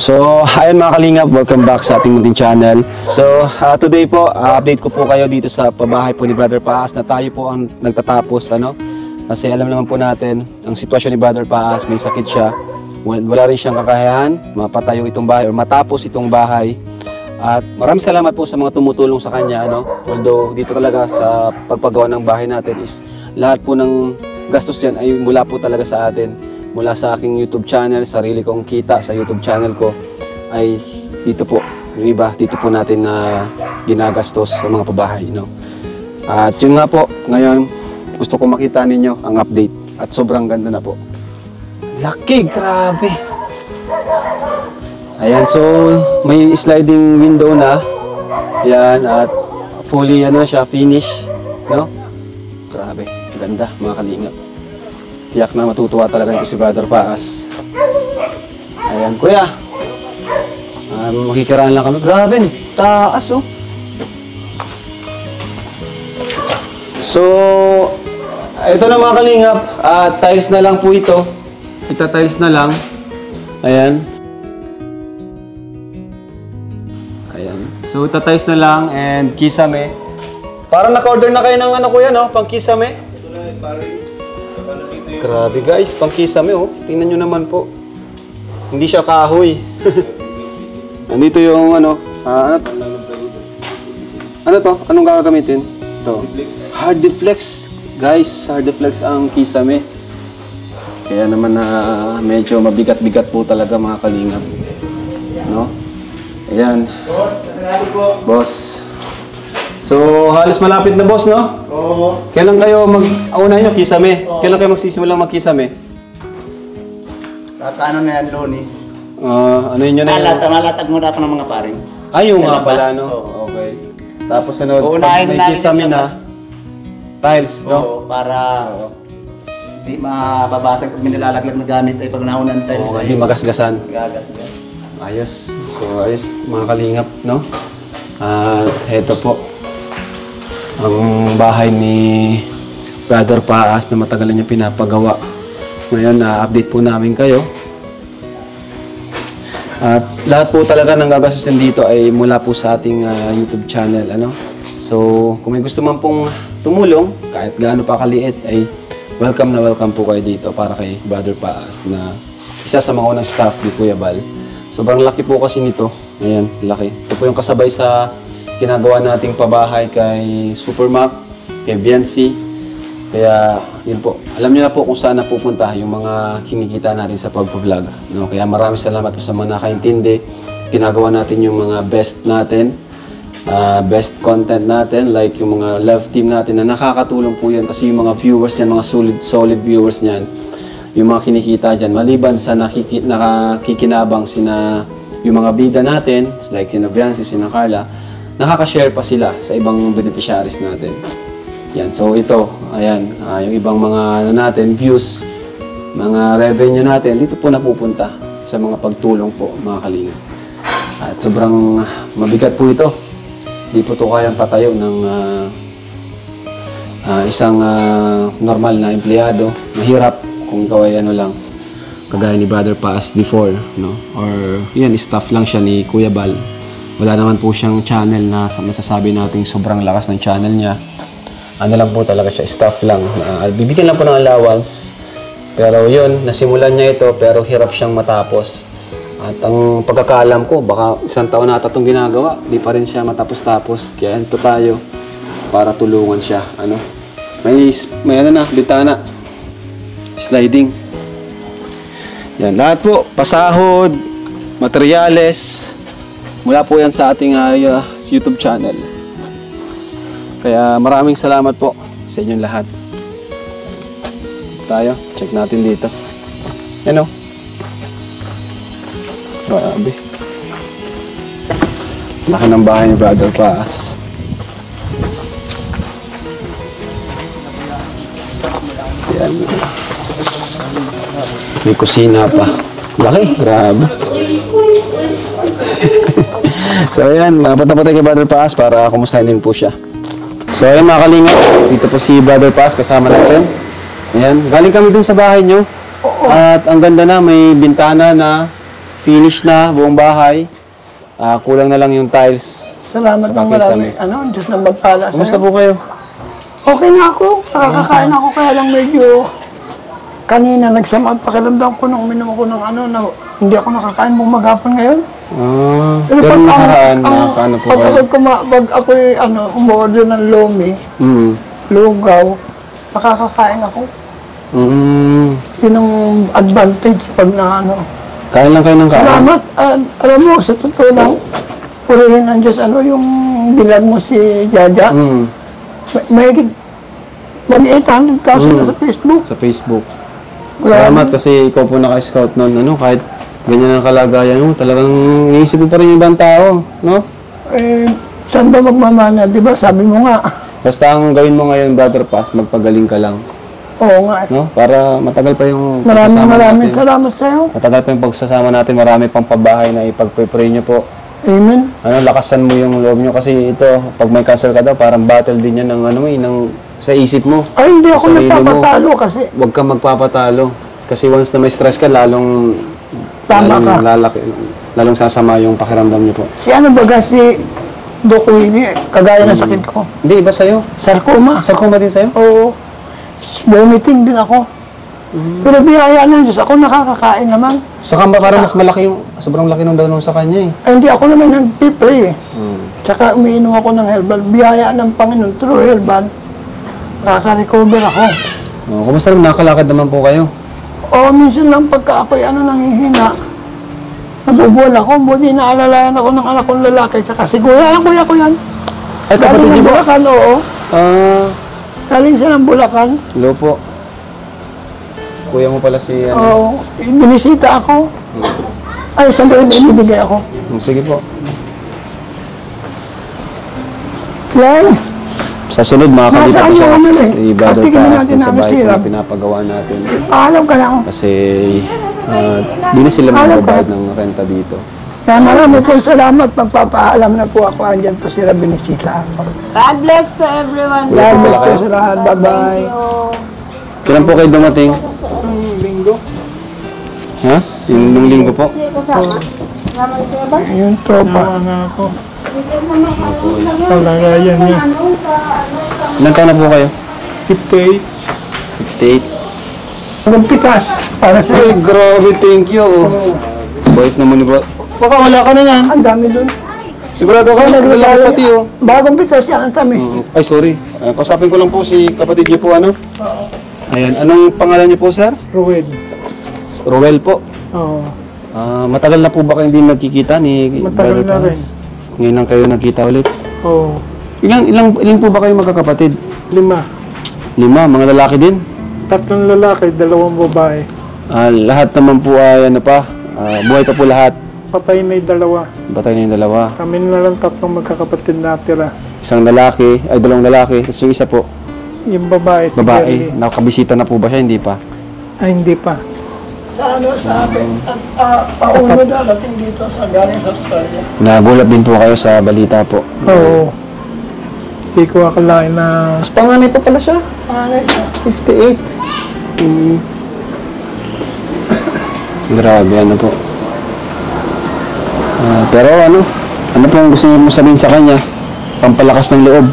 So, ayun mga kalingap, welcome back sa ating munting channel. So, today po, update ko po kayo dito sa pabahay po ni Brother Paas na tayo po ang nagtatapos, ano? Kasi alam naman po natin, ang sitwasyon ni Brother Paas, may sakit siya. Wala rin siyang kakayahan, mapatayo itong bahay or matapos itong bahay. At maraming salamat po sa mga tumutulong sa kanya, ano? Although dito talaga sa pagpagawa ng bahay natin is lahat po ng gastos dyan ay mula po talaga sa atin. Mula sa aking YouTube channel, sarili kong kita sa YouTube channel ko ay dito po. Yung iba, dito po natin na ginagastos sa mga pabahay, no? At yun nga po, ngayon gusto ko makita ninyo ang update at sobrang ganda na po. Laki, grabe. Ayan, so may sliding window na. Ayan, at fully ano siya, finish, no? Grabe, ganda mga kalingap. Tiyak na matutuwa talaga ito si Brother Paas. Ayan, kuya. Makikiraan lang kami. Grabe, taas oh. So, ito na mga kalingap. Tiles na lang po ito. Ita-tiles na lang. Ayan. Ayan. So, ita-tiles na lang and kisame. Parang naka-order na kayo ng ano kuya, no? Pang kisame. Ito na yung Paris. Grabe guys, pang kisame oh. Tingnan nyo naman po. Hindi siya kahoy. Nandito yung ano, ano to? Anong gagamitin? Ito. Hardiflex. Guys, Hardiflex ang kisame. Kaya naman na medyo mabigat-bigat po talaga mga kalingap. No? Ayan. Boss. So, halos malapit na boss, no? Oo. Kailan kayo unahin nyo, kisame? Oo. Kailan kayo magsisimulang magkisame? Ano na yan, Lunis? Ano yun yun na yun? Nalatag muna ako ng mga parings. Ay, yung nga pala, no? Oo. Okay. Tapos ano, pag may kisame na, tiles, no? Oo, para hindi mababasag pag may nilalaglag na gamit ay pag naunang tiles. Oo, hindi magasgasan. Gagasgas. Ayos. So, ayos, mga kalingap, no? At heto po. Ang bahay ni Brother Paas na matagal niya pinapagawa. Ngayon, update po namin kayo. At lahat po talaga ng gagastusin dito ay mula po sa ating YouTube channel. Ano? So, kung may gusto man pong tumulong, kahit gaano pa kaliit, ay welcome na welcome po kayo dito para kay Brother Paas na isa sa mga unang staff ni Kuya Bal. Sobrang laki po kasi nito. Ayan, laki. Ito po yung kasabay sa ginagawa nating pabahay kay Supermac, kay Biancy. Kaya, yun po. Alam niyo na po kung saan napupunta yung mga kinikita natin sa pag-vlog. No? Kaya maraming salamat po sa mga nakaintindi. Ginagawa natin yung mga best natin, best content natin, like yung mga love team natin na nakakatulong po yan kasi yung mga viewers niyan, mga solid viewers niyan, yung mga kinikita dyan, maliban sa nakikinabang yung mga bida natin, like sina Biancy, sina Carla, nakaka-share pa sila sa ibang beneficiaries natin. Yan. So ito, ayan, yung ibang mga natin, views, mga revenue natin, dito po napupunta sa mga pagtulong po, mga kalingap. At sobrang mabigat po ito. Di po ito kayang patayo ng isang normal na empleyado. Mahirap kung ikaw ay ano lang, kagaya ni Brother Paas before, no? Or yan, staff lang siya ni Kuya Bal. Wala naman po siyang channel na masasabi natin sobrang lakas ng channel niya. Ano lang po talaga siya, staff lang. Bibigyan lang po ng allowance. Pero yun, nasimulan niya ito pero hirap siyang matapos. At ang pagkakaalam ko, baka isang taon na itong ginagawa, di pa rin siya matapos-tapos. Kaya ito tayo para tulungan siya. Ano? May ano na, bitana. Sliding. Yan, lahat po, pasahod, materyales. Mula po yan sa ating YouTube channel. Kaya maraming salamat po sa inyong lahat. Tayo, check natin dito. Yan o. Grabe. Laki ng bahay ni Brother Paas. Yan. May kusina pa. Laki, grabe. So ayan, mapatapatay kay Brother Paas para kumustahin din po siya. So ayan mga kalingap, dito po si Brother Paas kasama natin. Ayan, galing kami dun sa bahay nyo. At ang ganda na, may bintana na finish na buong bahay. Kulang na lang yung tiles. Salamat Saka ng marami. kisame. Ano, Diyos na magpala Kumusta sa'yo. po kayo? Okay na ako. Nakakakain ako kaya lang medyo... Kanina nagsama at pakiramdam ko nung uminom ako ng ano na hindi ako nakakain buong maghapon ngayon. Pero nakaraan, nakakaano po pag kayo? pag ako'y umorder ng lomi, lugaw, makakakain ako. Yun ang advantage pag na ano. Kain lang kayo ng kain. Salamat. Alam mo, sa totoo lang, purihin ang Diyos. Ano yung bilag mo si Jaja? May 800,000 na sa Facebook. Sa Facebook. Wala Salamat kasi ikaw po naka-scout nun. Ano, kahit ganyan ang kalagayan mo, talagang iisip mo pa rin yung ibang tao. No? Saan ba magmamana? Di ba? Sabi mo nga. Basta ang gawin mo ngayon, Brother Paz, magpagaling ka lang. Oo nga. No? Para matagal pa yung Maraming natin. salamat sa'yo. Matagal pa yung pagsasama natin. Marami pang pabahay na ipag-pray nyo po. Amen. Lakasan mo yung loob nyo kasi ito, pag may cancer ka daw, parang battle din yan ng sa isip mo. Ay, hindi ako Sa sarili mo. nagpapatalo kasi. Huwag kang magpapatalo. Kasi once na may stress ka, lalong Tama ka. lalong sasama yung pakiramdam niyo po. Si ano baga si Doc Willie, kagaya ng sakit ko. Hindi, iba sa'yo. Sarcoma. Sarcoma din sa'yo? Oo. Vomiting din ako. Pero biyaya ng Diyos, ako nakakakain naman. Saka ba parang mas malaki yung, sobrang laki nung daw nung sa kanya eh. Ay, hindi ako naman nag-pray eh. Tsaka umiinom ako ng herbal. Biyaya ng Panginoon, true herbal. Nakaka-recover ako. Kumusta naman, nakakalakad naman po kayo? O minsan lang pagka ako'y nanghihina, nabubuwal ako, buti naalalayan ako ng anak kong lalaki, tsaka si kuya ko yan. Ay, kapatid Galing niyo ng ba? Bulacan, oo. Galing siya ng Bulacan. Hello po. Kuya mo pala si, Oo, binisita ako. Ay, sandali may ibibigay ako. Sige po. Len, Sa sunod, makakalipat Nasaan ko siya. yung ano eh? Si Brother Tingnan Paz natin sa ang bahay ko sirap. na pinapagawa natin. paalam ka na ako. Kasi, di na sila magbabayad ng renta dito. Kaya marami pong salamat. Magpapaalam na po ako. Andyan po sila binisita ako. God bless to everyone. God pala bless po kayo. sa lahat. Bye-bye. Kailan po kayo dumating? Linggo. Ha? Yung linggo po? Yung tropa. Kalagayan niya. Ilan taon na po kayo? 58. 58? Ang pitas. Para sa Ay, grabe, thank you. Bait naman ni bro. Baka wala ka na yan. ang dami dun. Sigurado ka, naglalaki pati oh. Bagong pitas yan ang tamis. Ay, sorry. Kausapin ko lang po si kapatid niyo po, ano? Ayan, anong pangalan niyo po, sir? Rued. Roel po. Oo. Matagal na po ba kayo hindi nagkikita ni Matagal Brother na rin. Paz? Ngayon lang kayo nagkita ulit. Oo. Ilan po ba kayo magkakapatid? 5. 5, mga lalaki din. 3 lalaki, 2 babae. Lahat naman po ay ano pa, buhay pa po lahat. Patay na 2. Batay na yung dalawa. Kami na lang 3 magkakapatid natira. Isang lalaki, ay 2 lalaki, tapos yung isa po, Yung babae, si babae. Gerly. Nakakabisita na po ba siya? Hindi pa. Ay, hindi pa. Sa ano, sa atin, pauno darating dito sa galing sa Australia. Nagulat din po kayo sa balita po. Oo. Hindi ko akalain na... Mas panganay pa pala siya. Panganay siya. 58. Grabe, ano po. Pero ano po ang gusto niyo sabihin sa kanya? Pampalakas ng loob.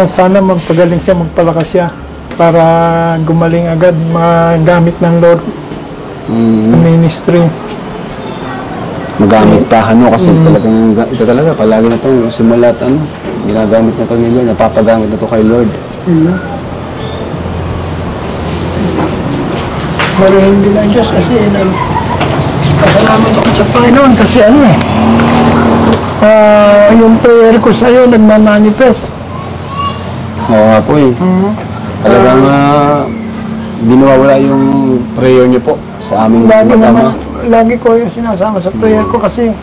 Sana magpagaling siya, magpalakas siya para gumaling agad, magamit ng Lord sa ministry. Magamit pa, kasi talagang, ito talaga, palagi na ito, simula at ginagamit na ito ni Lord, napapagamit na ito kay Lord. Marihin din ang Diyos kasi pasalamat ako sa Panginoon kasi yung prayer ko sa'yo nagmamanifest. Oo nga po eh. Talagang di nawawala yung prayer niyo po sa aming magama. Lagi ko yung sinasama sa prayer ko kasi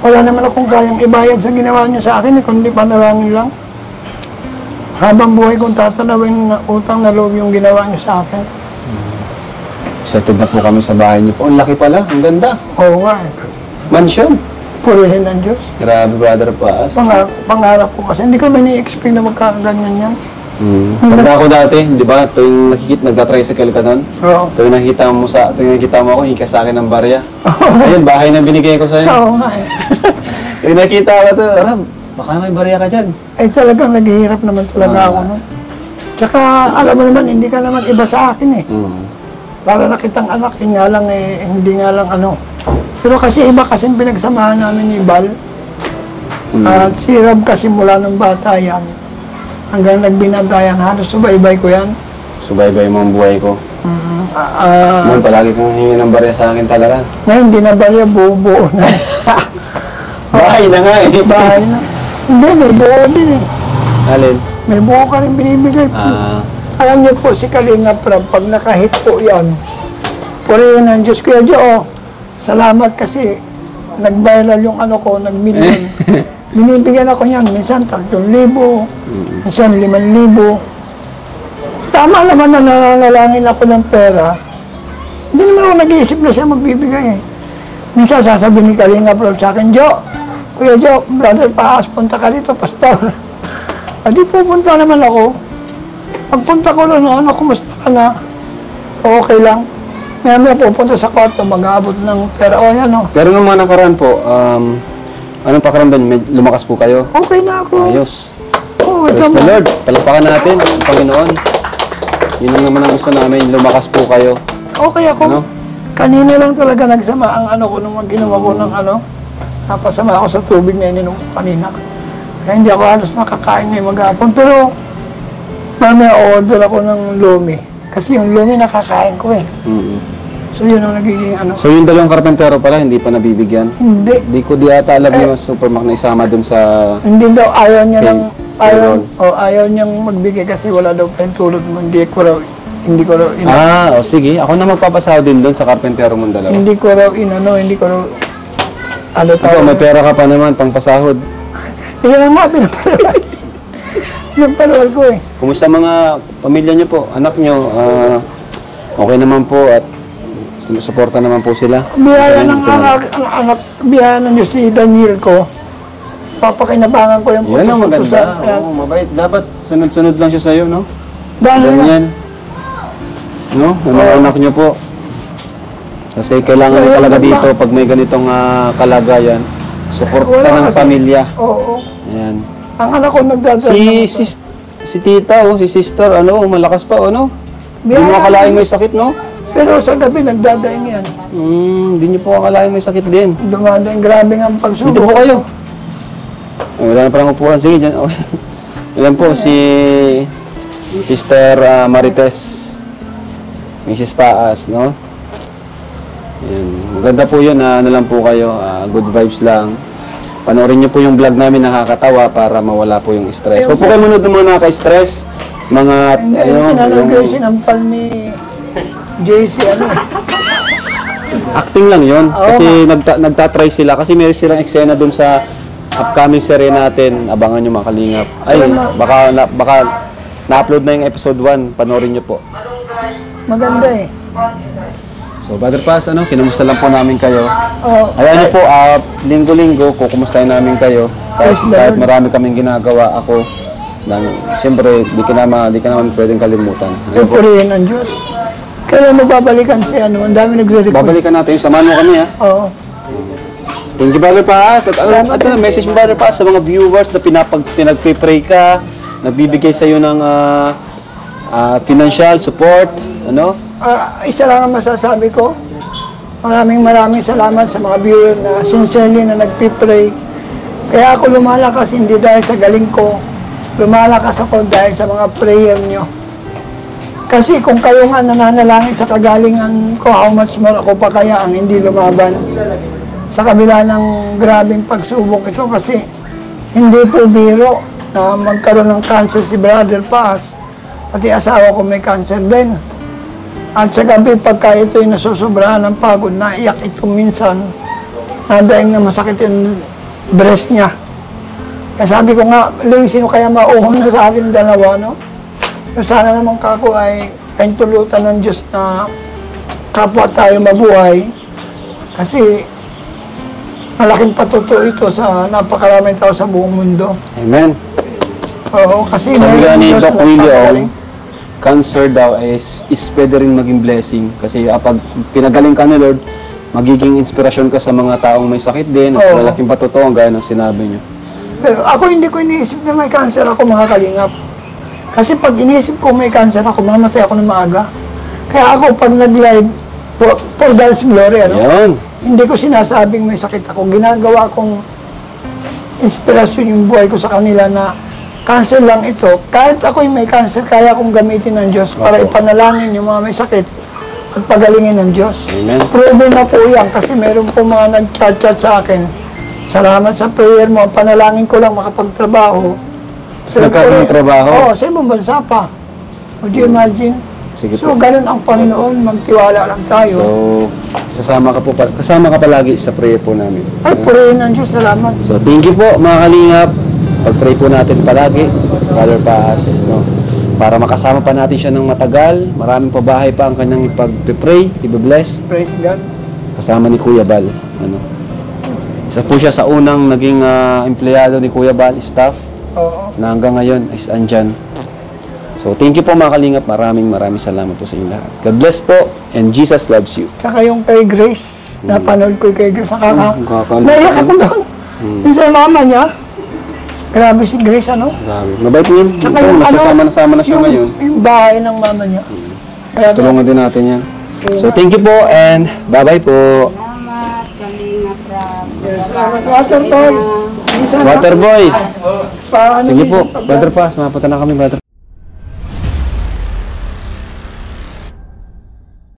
wala naman akong kayang ibayad sa ginawa niyo sa akin, kundi panalangin lang. Habang buhay kong tatanawin na utang na loob yung ginawa niyo sa akin. Settled na po kami sa bahay niyo po. Ang laki pala, ang ganda. Oo nga. Mansion. Purihin ng Diyos. Grabe, Brother Paz. Pangarap ko kasi hindi ko na ni-expect na magkakaganyan yan. Tanda ko dati, di ba? Tuwing nagta-tricycle ka doon. Oo. Tuwing nakita mo ako, hika sa akin ng barya. Ayun, bahay na binigay ko sa'yo. Oo nga eh. Tuwing nakita ko to, Arab, baka may barya ka dyan. Ay talagang naghihirap naman talaga ako nun. Tsaka alam mo naman, hindi ka naman iba sa akin eh. Para nakitang anak, yun nga lang eh, hindi nga lang ano. Pero kasi iba kasi pinagsamahan namin ni Bal. At si Rab kasi mula nung bata yan. Hanggang nagbinatayan, halos subaybay ko yan. Subaybay mo ang buhay ko. Noon, palagi kang hingi ng barya sa akin talaga. Ngayon, di na barya, buo-buo na. Bahay na nga eh. Bahay na. Hindi, may buo din eh. Alin? May buo ka rin binibigay po. Alam niyo po, si Kalinga Prab, pag nakahit po yan, purihin ng Diyos. Kuya Jo, salamat kasi nag-viral yung ano ko, nag-million. Binibigyan ako niyan, minsan 3,000, minsan 5,000. Tama naman na nananalangin ako ng pera. Hindi naman ako nag-iisip na siya magbibigay eh. Minsan sasabihin ni Kalinga Prab sa akin, Jo, Kuya Jo, brother Paas, punta ka dito, pastor. Adi pupunta naman ako. Pagpunta ko lang, ano, kumusta ka na? Okay lang. May pupunta sa kwarto, mag-aabot ng pera. O yan o. Pero nung mga nakaraan po, anong pakiramdam? Lumakas po kayo? Okay na ako. Ayos. Oo, ito Praise the mo. Lord. Palapakan natin ang Panginoon. Yun lang naman ang gusto namin. Lumakas po kayo. Okay ako. Ano? Kanina lang talaga nagsama ang ano ko nung ginawa ko ng ano. Napasama ako sa tubig na ininom ko kanina. Kaya hindi ako halos nakakain ngayong maghapon. Pero mamaya order ako ng lumi. Kasi yung lumi nakakain ko eh. So yun ang nagiging ano. So yung dalawang karpentero pala, hindi pa nabibigyan? Hindi. Di ko di ata alam yung Supermac na isama dun sa... Hindi daw ayaw niya Okay. ng ayaw niyang magbigay kasi wala daw pa yung tulad mo. Hindi ko raw sige. Ako na magpapasahod din dun sa karpentero mong dalawa. hindi ko raw ano Ito, may pera ka pa naman, pang pasahod. Yan ang mga pinapalawal. Pinapalawal ko eh. Kumusta mga pamilya niyo po, anak niyo? Okay naman po at sinusuporta naman po sila? Biyaya Ayan, ng ito na. anak, biyaya ng Diyos si Daniel ko. Papakinabangan ko yung Yan ang maganda. puso-puso. Oo, mabait. Dapat sunod-sunod lang siya sa'yo, no? Dahil Ganyan. No? Ang mga anak niyo po. Kasi kailangan So, niyo talaga yun, dito pag may ganitong kalagayan. Suporta Wala ng kasi. pamilya. Oo. Ayan. Ang anak ko nagdadala. Si tita, si sister, malakas pa, ano? Hindi mo akalain may sakit, no? Pero sa gabi nagdadaing yan. Hindi niyo po akalain may sakit din. Dumadaing, grabe nga ang pagsubok. Dito po kayo. Ay, wala na palang upuan. Sige, dyan. Okay. Ayan po, si Sister Marites. Mrs. Paas, no? Ayan. Maganda po yun, ano lang po kayo, good vibes lang. Panoorin niyo po yung vlog namin, nakakatawa para mawala po yung stress. Huwag po kayo manood ng mga nakaka-stress. Mga, Sinalagay sinampal ni JC, ano. acting lang yun. Oo Kasi nagtatry sila. Kasi meron silang eksena dun sa upcoming serie natin. Abangan nyo mga kalingap. Ay, baka na-upload na yung episode 1. Panoorin nyo po. Maganda eh. So, Brother Paz, kinamusta lang po namin kayo. Oo. Ayan nyo po, linggo-linggo, kukumustahin namin kayo. Kahit marami kaming ginagawa ako. Siyempre, di ka naman pwedeng kalimutan. Ayan po. Purihin ang Diyos. Kailan mo babalikan si ano? Ang dami nagre-request. Babalikan natin yung samahan mo kami, ha? Oo. Thank you, Brother Paz. At message mo, Brother Paz, sa mga viewers na pinagpipray ka, nagbibigay sa iyo ng financial support, Isa lang ang masasabi ko. Maraming salamat sa mga viewer na sincerely na nagpipray. Kaya ako lumalakas hindi dahil sa galing ko. Lumalakas ako dahil sa mga prayer nyo. Kasi kung kayo nga nananalangin sa kagalingan ko, how much more ako pa kaya ang hindi lumaban sa kabila ng grabing pagsubok ito. Kasi hindi po biro na magkaroon ng cancer si Brother Paz. Pati asawa ko may cancer din. At sa gabi, pagka ito'y nasusobrahan ng pagod, naiyak ito minsan, nadaing na masakit yung breast niya. Kaya sabi ko nga, Ling, sino kaya mauhon na sa akin dalawa, no? So sana naman kako ay tulutan ng Diyos na kapwa tayo mabuhay. Kasi malaking patuto ito sa napakaraming tao sa buong mundo. Amen. Oo, kasi Sabi nga ni Diyos Doc na Willie pagaling. cancer daw is pwede rin maging blessing. Kasi pag pinagaling ka ni Lord, magiging inspirasyon ka sa mga taong may sakit din at Oo. malaking patutuan gaya ng sinabi niyo. Pero ako hindi ko iniisip na may cancer ako, mga kalingap. Kasi pag iniisip ko may cancer ako, mamatay ako ng maaga. Kaya ako pag nag-live, for God's glory, ano? Yan. Hindi ko sinasabing may sakit ako. Ginagawa kong inspirasyon yung buhay ko sa kanila na cancer lang ito. Kahit ako'y may cancer, kaya kong gamitin ng Diyos para Opo. ipanalangin yung mga may sakit at pagalingin ng Diyos. Amen. Proven na po yan kasi meron po mga nag-chat-chat sa akin. Salamat sa prayer mo. Panalangin ko lang makapagtrabaho. Tapos nagkaroon ng trabaho? Oo, sa ibang bansa pa. Would you imagine? Sige So, po. ganun ang Panginoon. Magtiwala lang tayo. So, kasama ka palagi sa prayer po namin. Ay, purihin ng Diyos. Salamat. So, thank you po mga kalingap. Pag-pray po natin palagi, Brother Paz, no? Para makasama pa natin siya ng matagal. Maraming pabahay pa ang kanyang ipag-pray, i-bless. Praise God. Kasama ni Kuya Bal. Ano? Isa po siya sa unang naging empleyado ni Kuya Bal, staff, Oo. na hanggang ngayon is andyan. So, thank you po mga kalingap. Maraming salamat po sa inyo lahat. God bless po, and Jesus loves you. Kaka yung kay Grace. Napanood ko yung kay Grace. Kakal- Naiyak ako doon. Yung sa mama niya. Grabe si Grace, ano? Grabe. Mabait niyan. Tsaka Ito, yung nasasama na siya yung- ngayon. Yung bahay ng mama niya. Kaya Tulungan din natin yan. So, thank you po, and bye-bye po. Salamat, Kalinga Prab. salamat, Waterboy. Waterboy! Paano Sige yun? po, Brother Paz, mapunta na kami, Brother